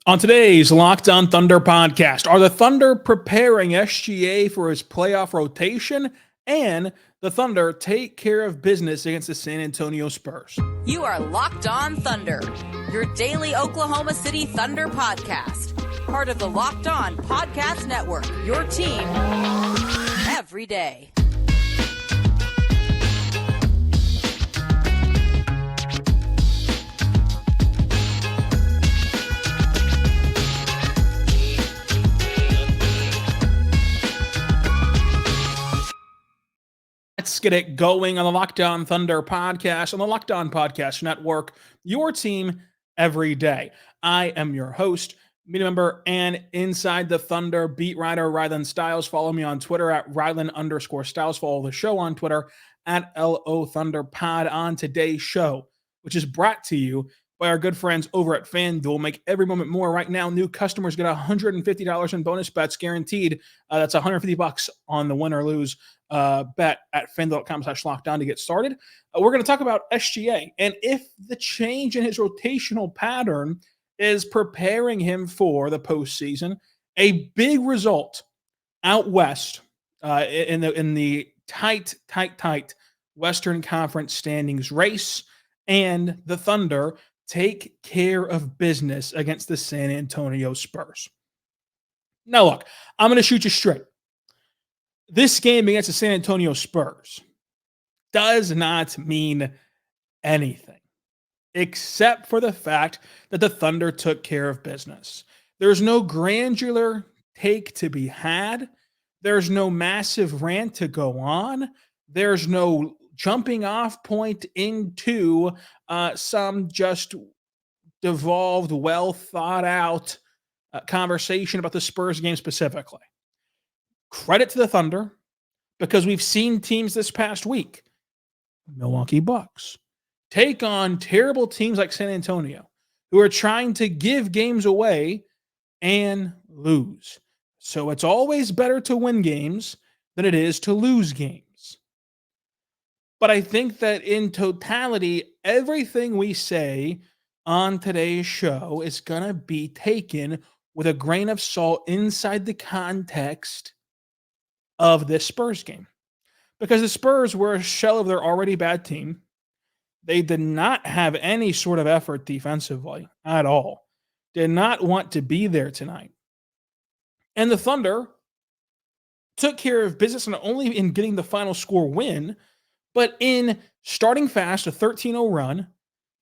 On today's Locked On Thunder podcast, are the Thunder preparing SGA for his playoff rotation? And the Thunder take care of business against the San Antonio Spurs. You are Locked On Thunder, your daily Oklahoma City Thunder podcast. Part of the Locked On Podcast Network, your team every day. Let's get it going on the Locked On Thunder podcast, on the Locked On Podcast Network, your team every day. I am your host, media member, and Inside the Thunder beat writer Rylan Stiles. Follow me on Twitter at Rylan_Stiles. Follow the show on Twitter at LO Thunder Pod. On today's show, which is brought to you by our good friends over at FanDuel. Make every moment more. Right now, new customers get $150 in bonus bets guaranteed. That's $150 on the win or lose bet at FanDuel.com/lockdown to get started. We're going to talk about SGA and if the change in his rotational pattern is preparing him for the postseason. A big result out west in the tight Western Conference standings race, and the Thunder take care of business against the San Antonio Spurs. Now, look, I'm going to shoot you straight. This game against the San Antonio Spurs does not mean anything except for the fact that the Thunder took care of business. There's no granular take to be had. There's no massive rant to go on. There's no jumping off point into some just devolved, well thought out conversation about the Spurs game specifically. Credit to the Thunder, because we've seen teams this past week, Milwaukee Bucks, take on terrible teams like San Antonio, who are trying to give games away and lose. So it's always better to win games than it is to lose games. But I think that in totality, everything we say on today's show is going to be taken with a grain of salt inside the context of this Spurs game. Because the Spurs were a shell of their already bad team. They did not have any sort of effort defensively at all. Did not want to be there tonight. And the Thunder took care of business not only in getting the final score win, but in starting fast, a 13-0 run,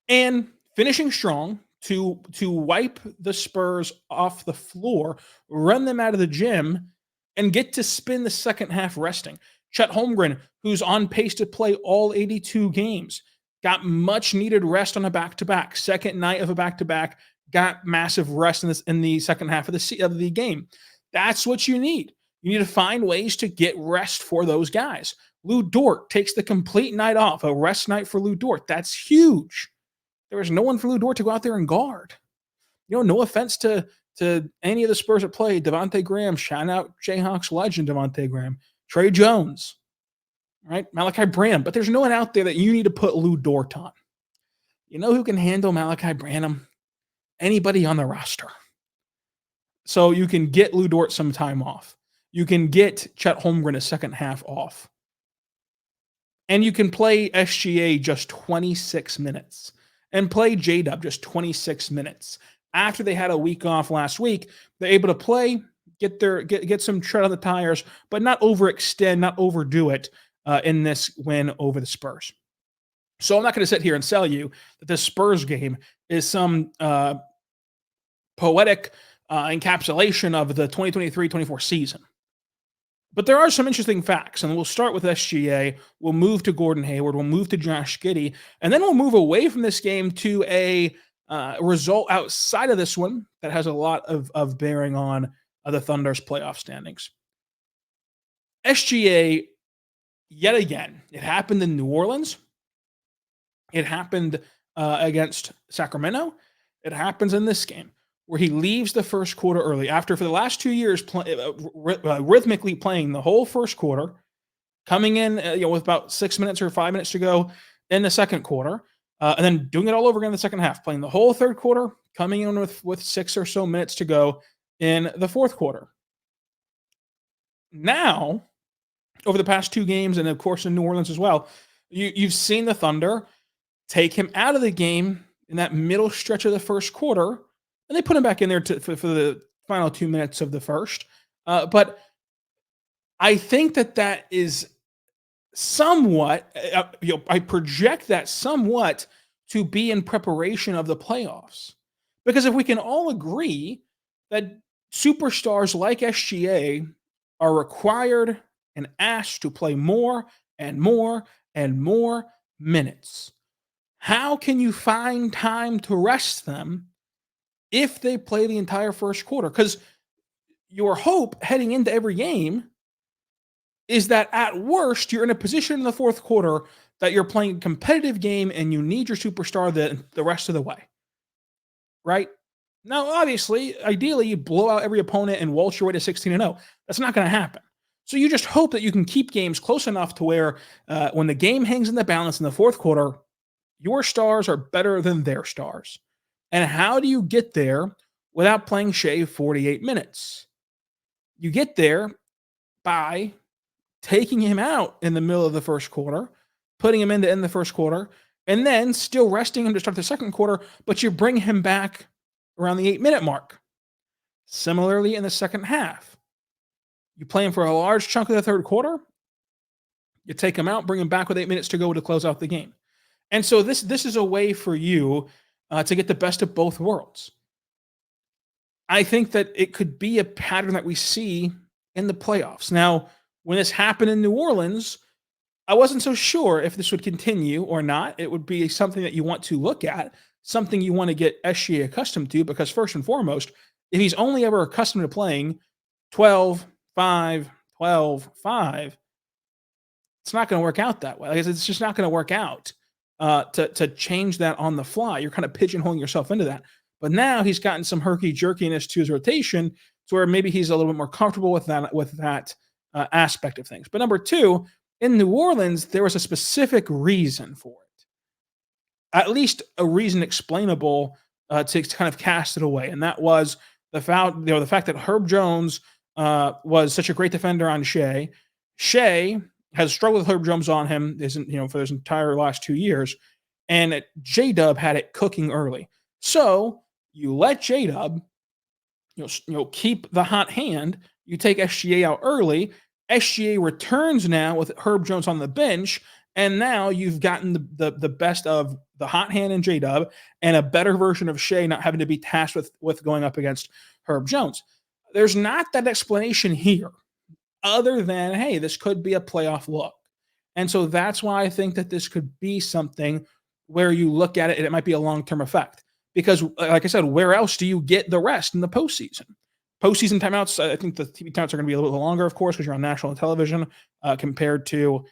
and finishing strong to wipe the Spurs off the floor, run them out of the gym, and get to spend the second half resting. Chet Holmgren, who's on pace to play all 82 games, got much needed rest on a back-to-back. Second night of a back-to-back, got massive rest in the second half of the game. That's what you need. You need to find ways to get rest for those guys. Lou Dort takes the complete night off, a rest night for Lou Dort. That's huge. There was no one for Lou Dort to go out there and guard. No offense to any of the Spurs that played. Devontae Graham, shout out Jayhawks legend Devontae Graham. Trey Jones, right? Malachi Branham. But there's no one out there that you need to put Lou Dort on. You know who can handle Malachi Branham? Anybody on the roster. So you can get Lou Dort some time off. You can get Chet Holmgren a second half off. And you can play SGA just 26 minutes. And play J-Dub just 26 minutes. After they had a week off last week, they're able to play, get some tread on the tires, but not overextend, not overdo it in this win over the Spurs. So I'm not going to sit here and sell you that this Spurs game is some poetic encapsulation of the 2023-24 season. But there are some interesting facts, and we'll start with SGA. We'll move to Gordon Hayward. We'll move to Josh Giddey, and then we'll move away from this game to a result outside of this one that has a lot of bearing on the Thunder's playoff standings. SGA, yet again, it happened in New Orleans. It happened against Sacramento. It happens in this game, where he leaves the first quarter early after, for the last 2 years, rhythmically playing the whole first quarter, coming in with about 6 minutes or 5 minutes to go in the second quarter, and then doing it all over again in the second half, playing the whole third quarter, coming in with 6 or so minutes to go in the fourth quarter. Now, over the past 2 games, and of course in New Orleans as well, you've seen the Thunder take him out of the game in that middle stretch of the first quarter, and they put him back in there for the final 2 minutes of the first. But I think that is somewhat, I project that somewhat to be in preparation of the playoffs. Because if we can all agree that superstars like SGA are required and asked to play more and more and more minutes, how can you find time to rest them if they play the entire first quarter? Because your hope heading into every game is that at worst, you're in a position in the fourth quarter that you're playing a competitive game and you need your superstar the rest of the way. Right? Now, obviously, ideally, you blow out every opponent and waltz your way to 16-0. That's not going to happen. So you just hope that you can keep games close enough to where when the game hangs in the balance in the fourth quarter, your stars are better than their stars. And how do you get there without playing Shai 48 minutes? You get there by taking him out in the middle of the first quarter, putting him in to end the first quarter, and then still resting him to start the second quarter, but you bring him back around the 8-minute mark. Similarly, in the second half, you play him for a large chunk of the third quarter, you take him out, bring him back with 8 minutes to go to close out the game. And so this is a way for you to get the best of both worlds. I think that it could be a pattern that we see in the playoffs. Now, when this happened in New Orleans, I wasn't so sure if this would continue or not. It would be something that you want to look at, something you want to get SGA accustomed to, because first and foremost, if he's only ever accustomed to playing 12, 5, 12, 5, it's not going to work out that way. It's just not going to work out to change that on the fly. You're kind of pigeonholing yourself into that. But now he's gotten some herky-jerkiness to his rotation to where maybe he's a little bit more comfortable with that aspect of things. But number two, in New Orleans, there was a specific reason for it. At least a reason explainable to kind of cast it away. And that was the fact that Herb Jones was such a great defender on Shai. Shai has struggled with Herb Jones on him for his entire last 2 years. And J-Dub had it cooking early. So you let J-Dub keep the hot hand. You take SGA out early. SGA returns now with Herb Jones on the bench, and now you've gotten the best of the hot hand in J-Dub and a better version of Shai not having to be tasked with going up against Herb Jones. There's not that explanation here other than, hey, this could be a playoff look. And so that's why I think that this could be something where you look at it and it might be a long-term effect. Because, like I said, where else do you get the rest in the postseason? Postseason timeouts, I think the TV timeouts are going to be a little longer, of course, because you're on national television compared to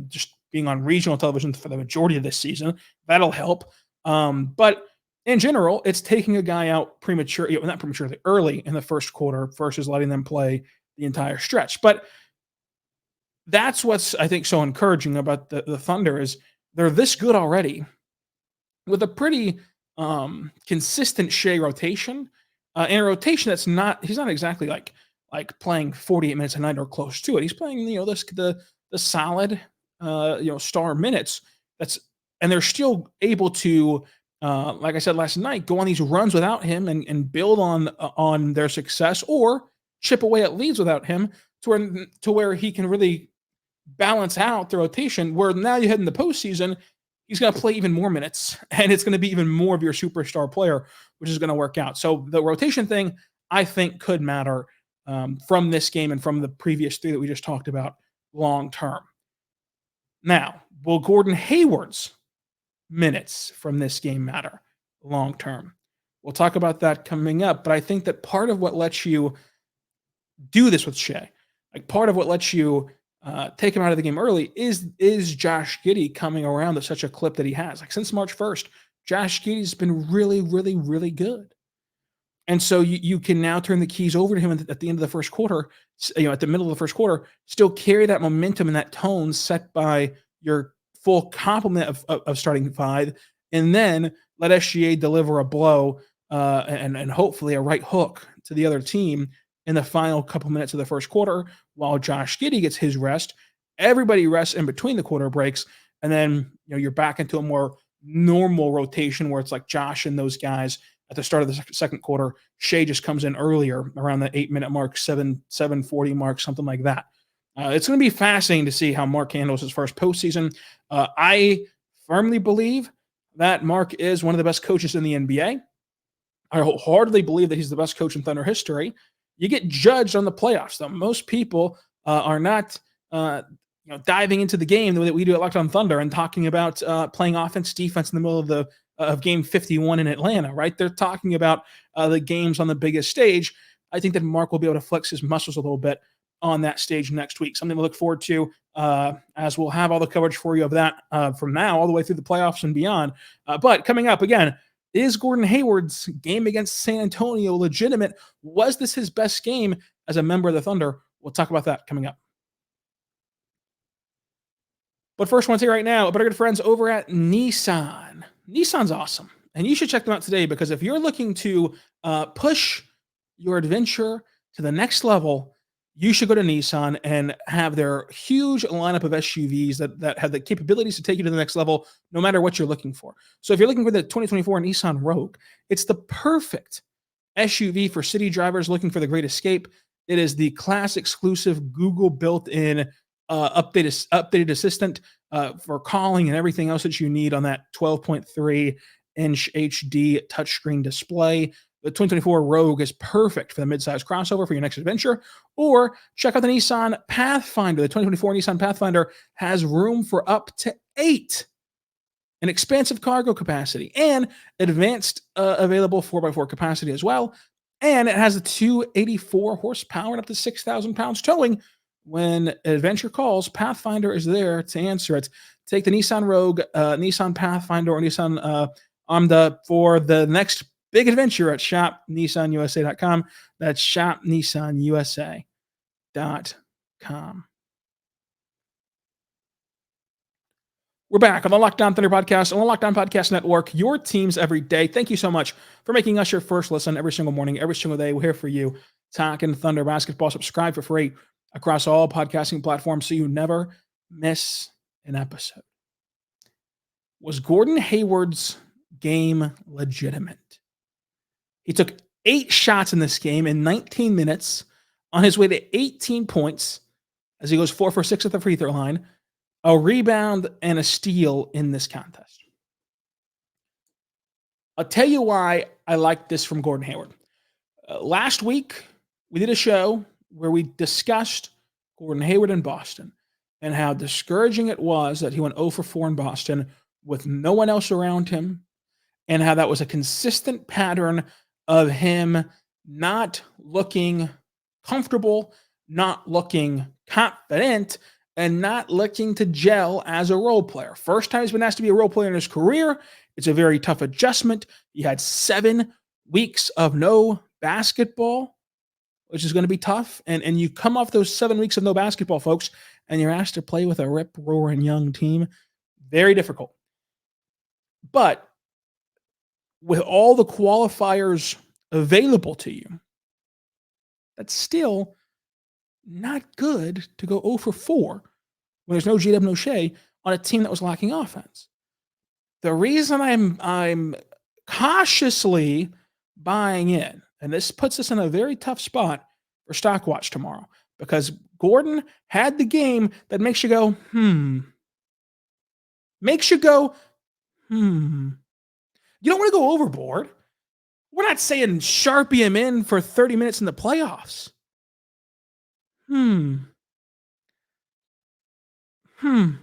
just being on regional television for the majority of this season. That'll help. But in general, it's taking a guy out not prematurely, early in the first quarter versus letting them play the entire stretch. But that's what's, I think, so encouraging about the Thunder is they're this good already with a pretty consistent Shai rotation. In a rotation that's he's not exactly like playing 48 minutes a night or close to it. He's playing, the solid, star minutes. And they're still able to, like I said last night, go on these runs without him and build on their success or chip away at leads without him to where he can really balance out the rotation. Where now you head in the postseason, he's going to play even more minutes, and it's going to be even more of your superstar player, which is going to work out. So the rotation thing, I think, could matter from this game and from the previous 3 that we just talked about long term. Now, will Gordon Hayward's minutes from this game matter long term? We'll talk about that coming up, but I think that part of what lets you do this with Shai, part of what lets you take him out of the game early is Josh Giddey coming around at such a clip that he has. Since March 1st, Josh Giddey's been really, really, really good. And so you can now turn the keys over to him at the end of the first quarter, at the middle of the first quarter, still carry that momentum and that tone set by your full complement of starting 5, and then let SGA deliver a blow and hopefully a right hook to the other team in the final couple minutes of the first quarter while Josh Giddey gets his rest. Everybody rests in between the quarter breaks, and then you're back into a more normal rotation where it's like Josh and those guys at the start of the second quarter. Shai just comes in earlier around the 8-minute mark, 7:40 mark, something like that. It's going to be fascinating to see how Mark handles his first postseason. I firmly believe that Mark is one of the best coaches in the NBA. I wholeheartedly believe that he's the best coach in Thunder history. You get judged on the playoffs, though. Most people are not diving into the game the way that we do at Locked On Thunder and talking about playing offense, defense in the middle of game 51 in Atlanta, right? They're talking about the games on the biggest stage. I think that Mark will be able to flex his muscles a little bit on that stage next week. Something to look forward to, as we'll have all the coverage for you of that from now all the way through the playoffs and beyond. But coming up again, is Gordon Hayward's game against San Antonio legitimate? Was this his best game as a member of the Thunder? We'll talk about that coming up. But first, I want to say right now about our good friends over at Nissan. Nissan's awesome, and you should check them out today because if you're looking to push your adventure to the next level, you should go to Nissan and have their huge lineup of SUVs that have the capabilities to take you to the next level, no matter what you're looking for. So if you're looking for the 2024 Nissan Rogue, it's the perfect SUV for city drivers looking for the great escape. It is the class exclusive Google built-in updated assistant for calling and everything else that you need on that 12.3-inch HD touchscreen display. The 2024 Rogue is perfect for the midsize crossover for your next adventure. Or check out the Nissan Pathfinder. The 2024 Nissan Pathfinder has room for up to 8, an expansive cargo capacity, and advanced available 4x4 capacity as well. And it has a 284 horsepower and up to 6,000 pounds towing. When adventure calls, Pathfinder is there to answer it. Take the Nissan Rogue, Nissan Pathfinder, or Nissan Armada for the next big adventure at shopnissanusa.com. That's shopnissanusa.com. We're back on the Locked On Thunder podcast on the Locked On Podcast Network, your teams every day. Thank you so much for making us your first listen every single morning, every single day. We're here for you, talking Thunder basketball. Subscribe for free across all podcasting platforms so you never miss an episode. Was Gordon Hayward's game legitimate? He took 8 shots in this game in 19 minutes on his way to 18 points as he goes 4 for 6 at the free throw line, a rebound, and a steal in this contest. I'll tell you why I like this from Gordon Hayward. Last week, we did a show where we discussed Gordon Hayward in Boston and how discouraging it was that he went 0 for 4 in Boston with no one else around him, and how that was a consistent pattern of him not looking comfortable, not looking confident, and not looking to gel as a role player. First time he's been asked to be a role player in his career. It's a very tough adjustment. He had 7 weeks of no basketball, which is going to be tough. And you come off those 7 weeks of no basketball, folks, and you're asked to play with a rip-roaring young team. Very difficult. But with all the qualifiers available to you, that's still not good to go 0 for 4 when there's no GW, no Shai on a team that was lacking offense. The reason I'm cautiously buying in, and this puts us in a very tough spot for Stock Watch tomorrow, because Gordon had the game that makes you go, makes you go, You don't want to go overboard. We're not saying Sharpie him in for 30 minutes in the playoffs.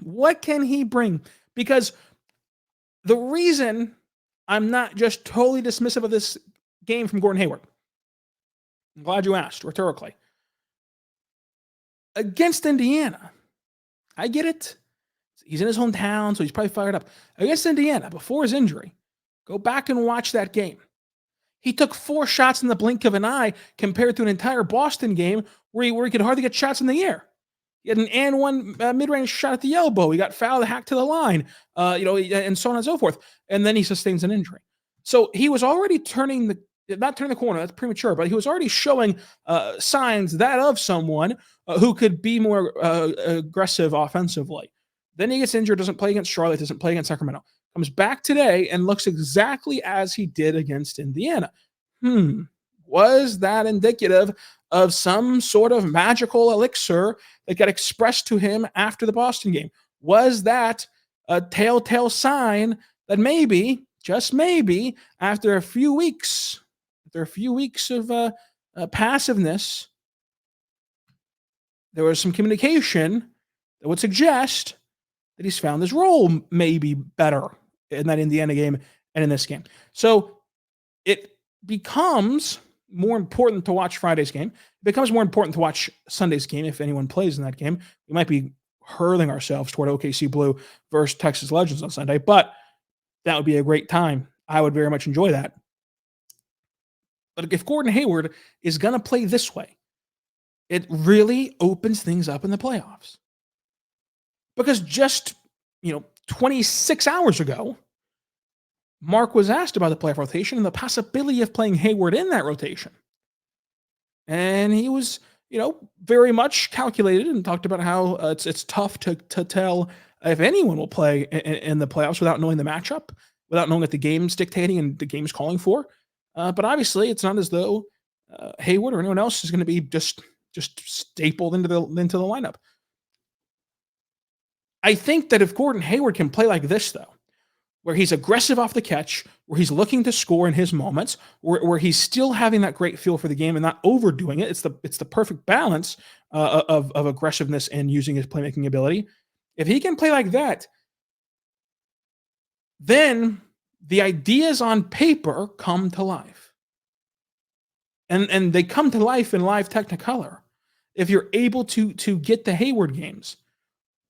What can he bring? Because the reason I'm not just totally dismissive of this game from Gordon Hayward, I'm glad you asked rhetorically. Against Indiana, I get it. He's in his hometown, so he's probably fired up. Against Indiana, before his injury, go back and watch that game. He took 4 shots in the blink of an eye compared to an entire Boston game where he could hardly get shots in the air. He had an and one mid-range shot at the elbow. He got fouled, hacked to the line, and so on and so forth. And then he sustains an injury. So he was already not turning the corner. That's premature, but he was already showing signs that of someone who could be more aggressive offensively. Then he gets injured, doesn't play against Charlotte, doesn't play against Sacramento. Comes back today and looks exactly as he did against Indiana. Was that indicative of some sort of magical elixir that got expressed to him after the Boston game? Was that a telltale sign that maybe, just maybe, after a few weeks of passiveness, there was some communication that would suggest that he's found his role maybe better in that Indiana game and in this game. So it becomes more important to watch Friday's game. It becomes more important to watch Sunday's game if anyone plays in that game. We might be hurling ourselves toward OKC Blue versus Texas Legends on Sunday, but that would be a great time. I would very much enjoy that. But if Gordon Hayward is going to play this way, it really opens things up in the playoffs. Because just, 26 hours ago, Mark was asked about the playoff rotation and the possibility of playing Hayward in that rotation. And he was, very much calculated and talked about how it's tough to tell if anyone will play in the playoffs without knowing the matchup, without knowing what the game's dictating and the game's calling for. But obviously, it's not as though Hayward or anyone else is going to be just stapled into the lineup. I think that if Gordon Hayward can play like this, though, where he's aggressive off the catch, where he's looking to score in his moments, where he's still having that great feel for the game and not overdoing it, it's the perfect balance of aggressiveness and using his playmaking ability. If he can play like that, then the ideas on paper come to life. And they come to life in live Technicolor if you're able to get the Hayward games.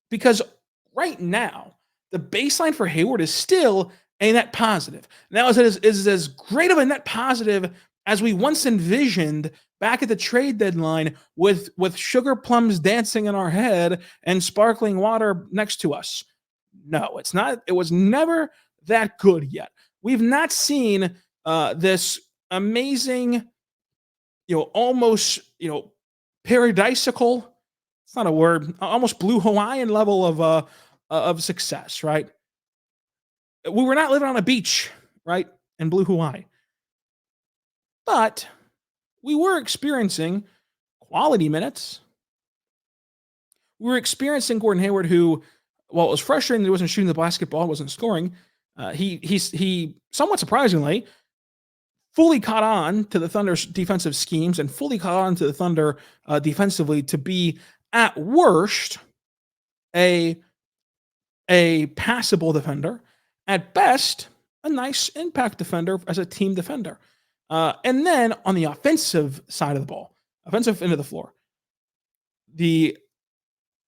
Because right now, the baseline for Hayward is still a net positive. Now, is as great of a net positive as we once envisioned back at the trade deadline with sugar plums dancing in our head and sparkling water next to us? No, it's not. It was never that good yet. We've not seen this amazing, almost, paradisical, it's not a word, almost blue Hawaiian level of success, right? We were not living on a beach, right, in blue Hawaii. But we were experiencing quality minutes. We were experiencing Gordon Hayward, who, while it was frustrating that he wasn't shooting the basketball, wasn't scoring, he somewhat surprisingly fully caught on to the Thunder's defensive schemes and fully caught on to the Thunder defensively to be, at worst, a passable defender, at best, a nice impact defender as a team defender. And then on the offensive side of the ball, offensive end of the floor, the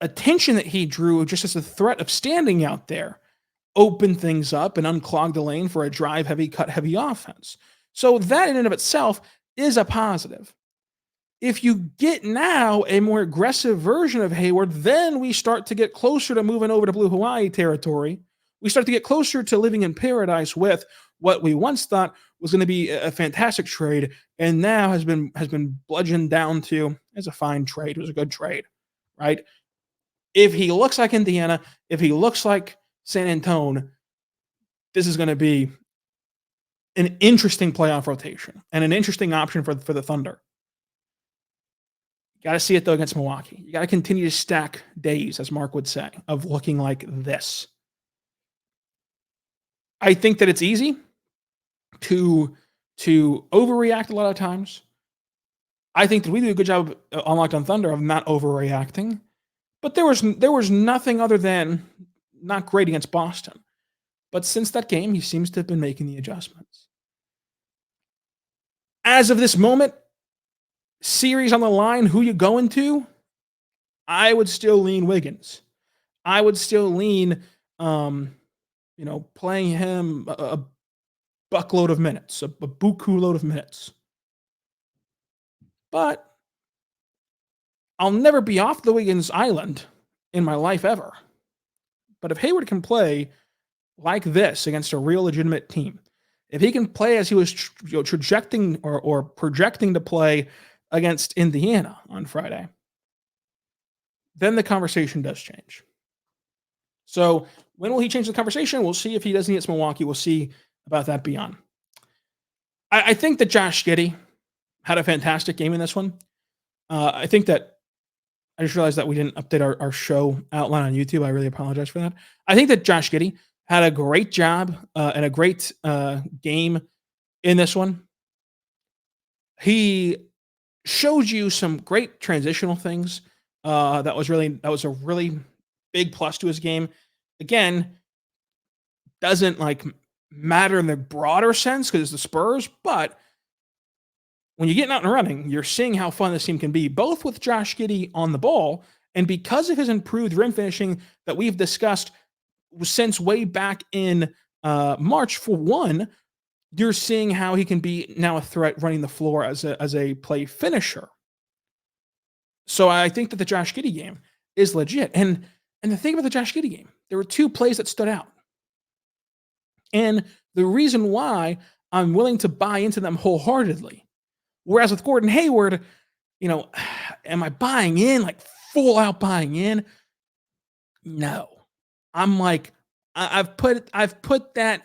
attention that he drew just as a threat of standing out there opened things up and unclogged the lane for a drive-heavy, cut-heavy offense. So that in and of itself is a positive. If you get now a more aggressive version of Hayward, then we start to get closer to moving over to Blue Hawaii territory. We start to get closer to living in paradise with what we once thought was going to be a fantastic trade, and now has been bludgeoned down to as a fine trade. It was a good trade, right? If he looks like Indiana, if he looks like San Antonio, this is going to be an interesting playoff rotation and an interesting option for the Thunder. Got to see it, though, against Milwaukee. You got to continue to stack days, as Mark would say, of looking like this. I think that it's easy to overreact a lot of times. I think that we do a good job on Locked on Thunder of not overreacting. But there was nothing other than not great against Boston. But since that game, he seems to have been making the adjustments. As of this moment, series on the line, who you going to? I would still lean Wiggins. I would still lean, playing him a buckload of minutes, a buku load of minutes. But I'll never be off the Wiggins Island in my life ever. But if Hayward can play like this against a real legitimate team, if he can play as he was trajecting or projecting to play against Indiana on Friday, then the conversation does change. So when will he change the conversation? We'll see if he doesn't against Milwaukee. We'll see about that beyond. I think that Josh Giddey had a fantastic game in this one. I think that I just realized that we didn't update our show outline on YouTube. I really apologize for that. I think that Josh Giddey had a great job and a great game in this one. He showed you some great transitional things. That was a really big plus to his game. Again, doesn't matter in the broader sense because it's the Spurs, but when you're getting out and running, you're seeing how fun this team can be, both with Josh Giddey on the ball and because of his improved rim finishing that we've discussed since way back in March. For one, you're seeing how he can be now a threat running the floor as a play finisher. So I think that the Josh Giddey game is legit. And the thing about the Josh Giddey game, there were two plays that stood out. And the reason why I'm willing to buy into them wholeheartedly, whereas with Gordon Hayward, am I buying in, full out buying in? No. I'm I've put that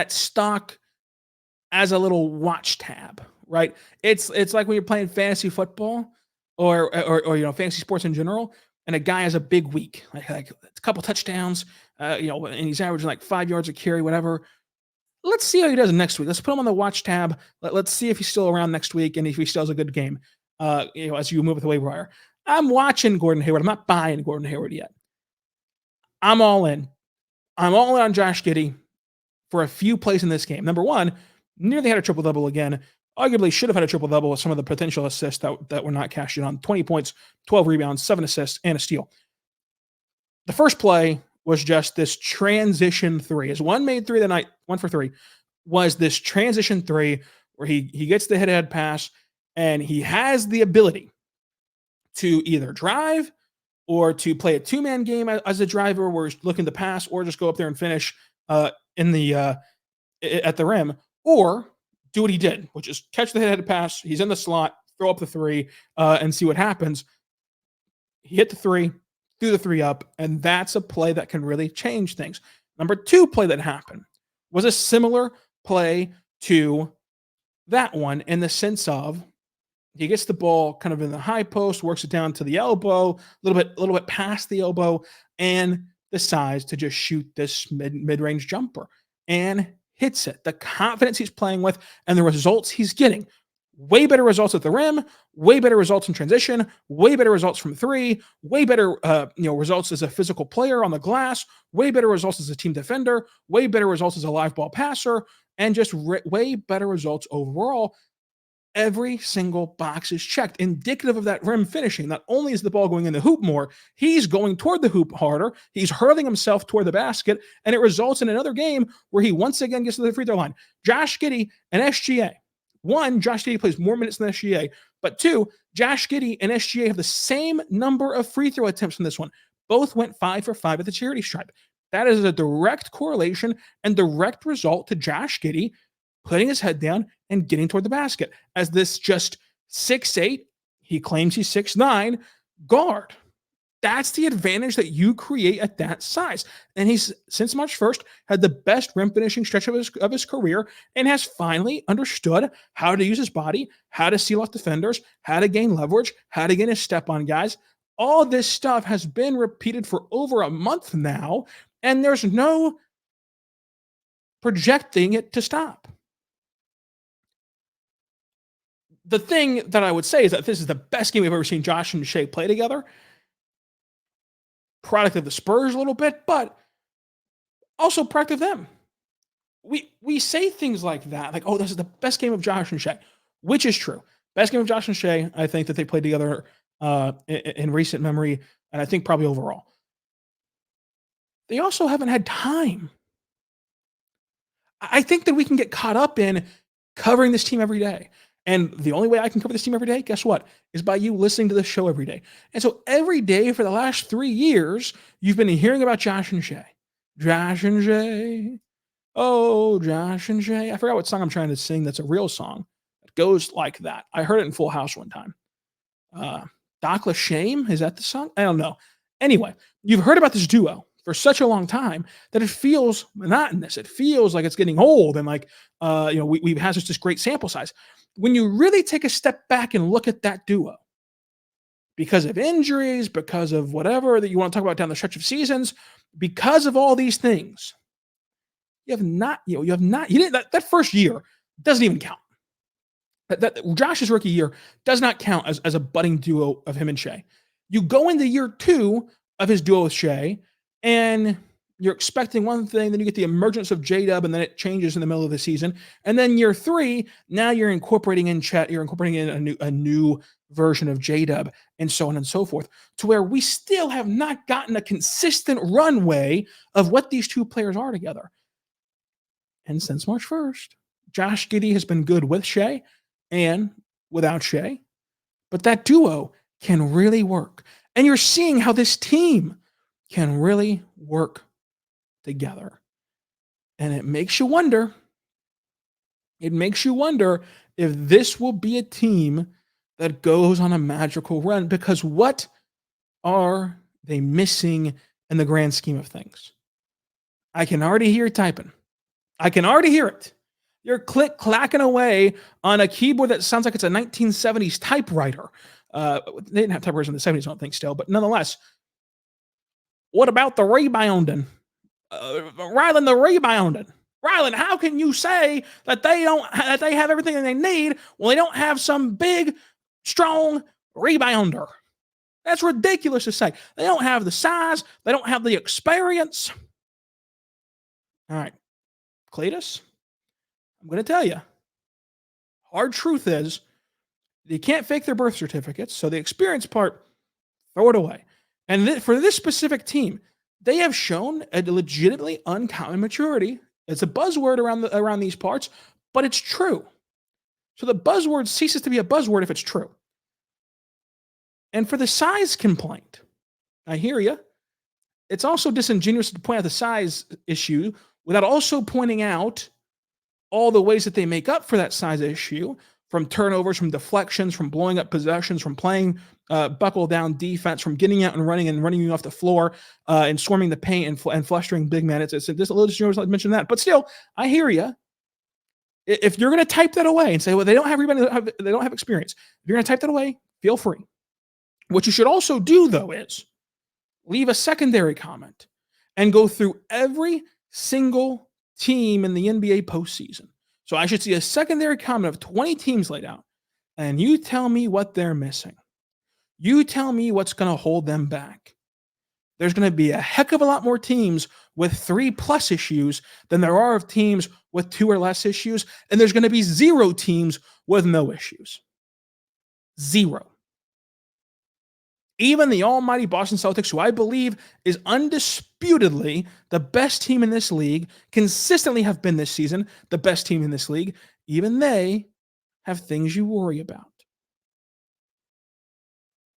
stock as a little watch tab, right? It's like when you're playing fantasy football or fantasy sports in general, and a guy has a big week, like a couple touchdowns, and he's averaging 5 yards a carry, whatever. Let's see how he does next week. Let's put him on the watch tab. Let's see if he's still around next week and if he still has a good game. As you move with the waiver wire, I'm watching Gordon Hayward. I'm not buying Gordon Hayward yet. I'm all in. I'm all in on Josh Giddey for a few plays in this game. Number one, nearly had a triple-double again. Arguably should have had a triple-double with some of the potential assists that were not cashed in on. 20 points, 12 rebounds, 7 assists, and a steal. The first play was just this transition three. As one made three the night, 1 for 3, was this transition three where he gets the head-to-head pass, and he has the ability to either drive or to play a two-man game as a driver where he's looking to pass, or just go up there and finish at the rim, or do what he did, which is catch the head-to-head pass. He's in the slot, throw up the three, and see what happens. He hit the three, threw the three up, and that's a play that can really change things. Number two play that happened was a similar play to that one in the sense of he gets the ball kind of in the high post, works it down to the elbow, a little bit past the elbow, and decides to just shoot this mid-range jumper and hits it. The confidence he's playing with and the results he's getting. Way better results at the rim, way better results in transition, way better results from three, way better results as a physical player on the glass, way better results as a team defender, way better results as a live ball passer, and just way better results overall. Every single box is checked, indicative of that rim finishing. Not only is the ball going in the hoop more, he's going toward the hoop harder. He's hurling himself toward the basket, and it results in another game where he once again gets to the free throw line. Josh Giddey and SGA. One, Josh Giddey plays more minutes than SGA, but two, Josh Giddey and SGA have the same number of free throw attempts in this one. Both went 5 for 5 at the charity stripe. That is a direct correlation and direct result to Josh Giddey putting his head down and getting toward the basket as this just 6'8", he claims he's 6'9", guard. That's the advantage that you create at that size. And he's, since March 1st, had the best rim finishing stretch of his career and has finally understood how to use his body, how to seal off defenders, how to gain leverage, how to get a step on guys. All this stuff has been repeated for over a month now, and there's no projecting it to stop. The thing that I would say is that this is the best game we've ever seen Josh and Shai play together. Product of the Spurs a little bit, but also product of them. We say things like that, like, oh, this is the best game of Josh and Shai, which is true. Best game of Josh and Shai, I think that they played together in recent memory, and I think probably overall. They also haven't had time. I think that we can get caught up in covering this team every day And the only way I can cover this team every day, guess what? Is by you listening to the show every day. And so every day for the last 3 years, you've been hearing about Josh and Shai. Josh and Shai. Oh, Josh and Shai. I forgot what song I'm trying to sing that's a real song. It goes like that. I heard it in Full House one time. Dockla Shame? Is that the song? I don't know. Anyway, you've heard about this duo for such a long time that it feels monotonous. It feels like it's getting old and like, we've had such this great sample size. When you really take a step back and look at that duo, because of injuries, because of whatever that you want to talk about down the stretch of seasons, because of all these things, you didn't, that first year doesn't even count. That Josh's rookie year does not count as a budding duo of him and Shai. You go into year 2 of his duo with Shai, and you're expecting one thing, then you get the emergence of J-Dub, and then it changes in the middle of the season. And then year 3, now you're incorporating in a new version of J-Dub, and so on and so forth, to where we still have not gotten a consistent runway of what these two players are together. And since March 1st, Josh Giddey has been good with Shai and without Shai, but that duo can really work. And you're seeing how this team can really work together. And it makes you wonder if this will be a team that goes on a magical run, because what are they missing in the grand scheme of things? I can already hear you typing. I can already hear it. You're clacking away on a keyboard that sounds like it's a 1970s typewriter. They didn't have typewriters in the 70s, I don't think, still, but nonetheless. What about the rebounding? Rylan, the rebounding. Rylan, how can you say that they have everything that they need when they don't have some big, strong rebounder? That's ridiculous to say. They don't have the size. They don't have the experience. All right, Cletus, I'm going to tell you. Hard truth is, they can't fake their birth certificates, so the experience part, throw it away. And for this specific team, they have shown a legitimately uncommon maturity. It's a buzzword around these parts, but it's true. So the buzzword ceases to be a buzzword if it's true. And for the size complaint, I hear you. It's also disingenuous to point out the size issue without also pointing out all the ways that they make up for that size issue, from turnovers, from deflections, from blowing up possessions, from playing buckle down defense, from getting out and running you off the floor and swarming the paint and flustering big men. It's this a little disingenuous to mention that, but still, I hear you. If you're going to type that away and say, well, they don't have everybody, they don't have experience. If you're going to type that away, feel free. What you should also do, though, is leave a secondary comment and go through every single team in the NBA postseason. So I should see a secondary comment of 20 teams laid out, and you tell me what they're missing. You tell me what's going to hold them back. There's going to be a heck of a lot more teams with 3+ issues than there are of teams with 2 or less issues, and there's going to be 0 teams with no issues. 0. Even the almighty Boston Celtics, who I believe is undisputedly the best team in this league, consistently have been this season the best team in this league, even they have things you worry about.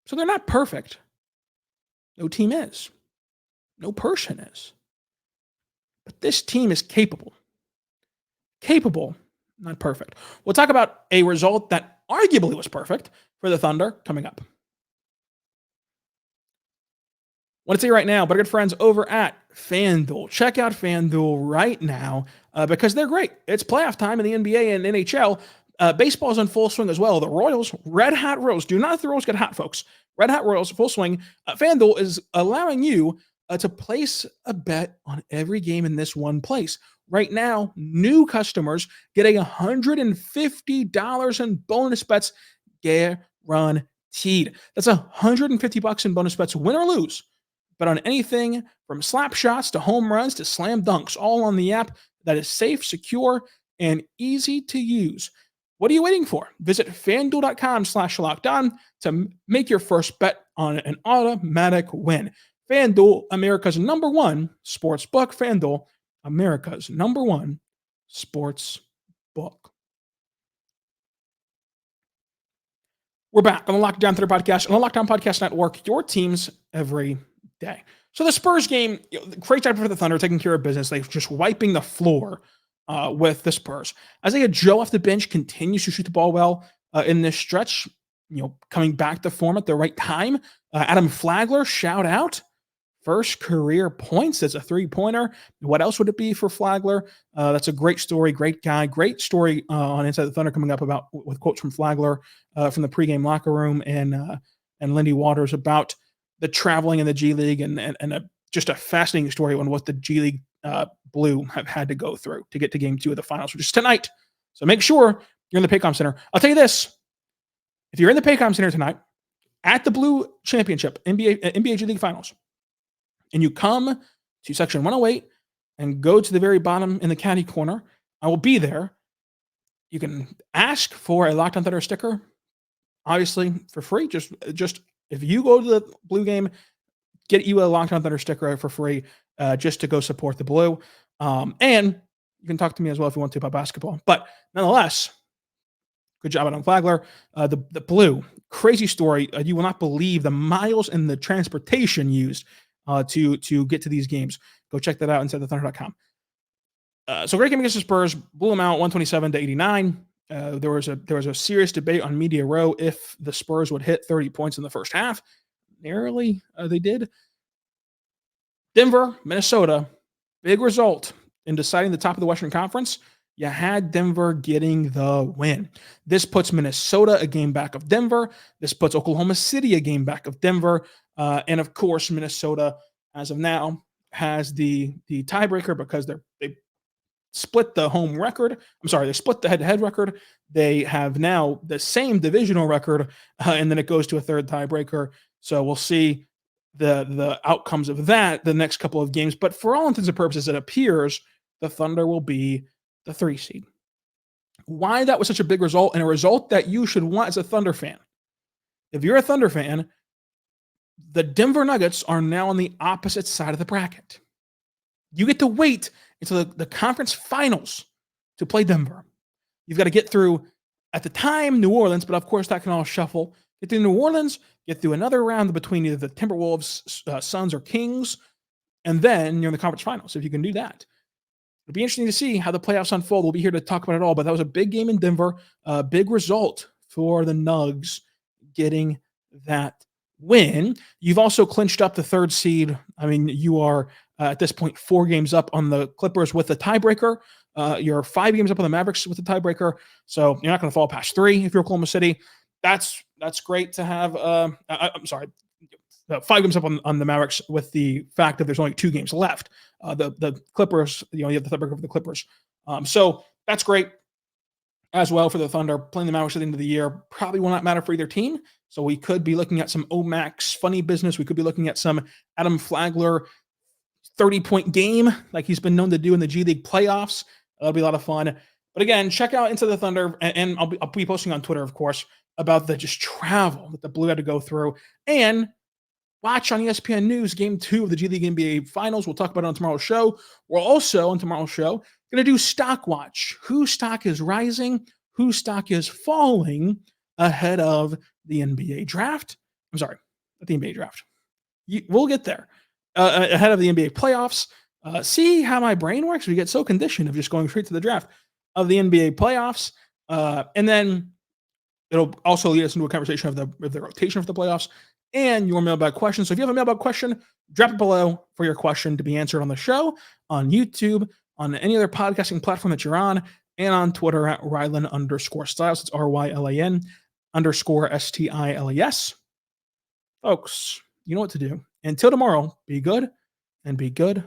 So they're not perfect. No team is. No person is. But this team is capable. Capable, not perfect. We'll talk about a result that arguably was perfect for the Thunder coming up. I want to tell you right now, but our good friends over at FanDuel. Check out FanDuel right now because they're great. It's playoff time in the NBA and NHL. Baseball's in full swing as well. The Royals, red hot Royals. Do not let the Royals get hot, folks. Red hot Royals, full swing. FanDuel is allowing you to place a bet on every game in this one place. Right now, new customers get $150 in bonus bets guaranteed. That's $150 in bonus bets, win or lose. But on anything from slap shots to home runs to slam dunks, all on the app that is safe, secure, and easy to use. What are you waiting for? Visit FanDuel.com/lockedon to make your first bet on an automatic win. FanDuel, America's #1 sports book. FanDuel, America's #1 sports book. We're back on the Lockdown Thunder podcast on the Lockdown Podcast Network, your teams every day. So the Spurs game, great job for the Thunder, taking care of business. They're just wiping the floor with the Spurs. Isaiah Joe off the bench continues to shoot the ball well in this stretch, coming back to form at the right time. Adam Flagler, shout out. First career points as a three-pointer. What else would it be for Flagler? That's a great story, great guy, great story on Inside the Thunder coming up about with quotes from Flagler from the pregame locker room and Lindy Waters about the traveling in the G League and just a fascinating story on what the G League Blue have had to go through to get to Game 2 of the finals, which is tonight. So make sure you're in the Paycom Center. I'll tell you this: if you're in the Paycom Center tonight at the Blue Championship NBA G League Finals, and you come to section 108 and go to the very bottom in the caddy corner, I will be there. You can ask for a Locked On Thunder sticker, obviously for free. Just if you go to the Blue game, get you a Locked On Thunder sticker for free, just to go support the Blue. And you can talk to me as well if you want to about basketball. But nonetheless, good job on Flagler. The Blue, crazy story. You will not believe the miles and the transportation used to get to these games. Go check that out inside thethunder.com. So great game against the Spurs, blew them out 127-89. There was a serious debate on Media Row if the Spurs would hit 30 points in the first half. Narrowly, they did. Denver, Minnesota, big result in deciding the top of the Western Conference. You had Denver getting the win. This puts Minnesota a game back of Denver. This puts Oklahoma City a game back of Denver. And of course, Minnesota, as of now, has the tiebreaker because they split the home record. I'm sorry, they split the head-to-head record. They have now the same divisional record, and then it goes to a third tiebreaker. So we'll see the outcomes of that the next couple of games. But for all intents and purposes, it appears the Thunder will be the 3 seed. Why that was such a big result, and a result that you should want as a Thunder fan. If you're a Thunder fan, the Denver Nuggets are now on the opposite side of the bracket. You get to wait until the conference finals to play Denver. You've got to get through, at the time, New Orleans, but of course that can all shuffle. Get through New Orleans, get through another round between either the Timberwolves, Suns, or Kings, and then you're in the conference finals, if you can do that. It'll be interesting to see how the playoffs unfold. We'll be here to talk about it all, but that was a big game in Denver, a big result for the Nugs getting that win. You've also clinched up the 3rd seed. I mean, you are at this point 4 games up on the Clippers with the tiebreaker. You're 5 games up on the Mavericks with the tiebreaker. So you're not going to fall past 3 if you're Oklahoma City. That's great to have. I'm sorry, 5 games up on the Mavericks with the fact that there's only 2 games left. The Clippers, you have the tiebreaker for the Clippers. So that's great as well for the Thunder. Playing the Mavericks at the end of the year probably will not matter for either team. So we could be looking at some Omax funny business. We could be looking at some Adam Flagler 30-point game like he's been known to do in the G League playoffs. That'll be a lot of fun. But again, check out Into the Thunder, and I'll be posting on Twitter, of course, about the just travel that the Blue had to go through. And watch on ESPN News Game 2 of the G League NBA Finals. We'll talk about it on tomorrow's show. We're also, on tomorrow's show, going to do Stock Watch. Whose stock is rising? Whose stock is falling ahead of the NBA draft? I'm sorry, not the NBA draft. We'll get there. Ahead of the NBA playoffs. See how my brain works? We get so conditioned of just going straight to the draft of the NBA playoffs. And then it'll also lead us into a conversation of the rotation of the playoffs and your mailbag question. So if you have a mailbag question, drop it below for your question to be answered on the show, on YouTube, on any other podcasting platform that you're on, and on Twitter at Rylan_Styles. It's RYLAN_STILES. Folks, you know what to do. Until tomorrow, be good and be good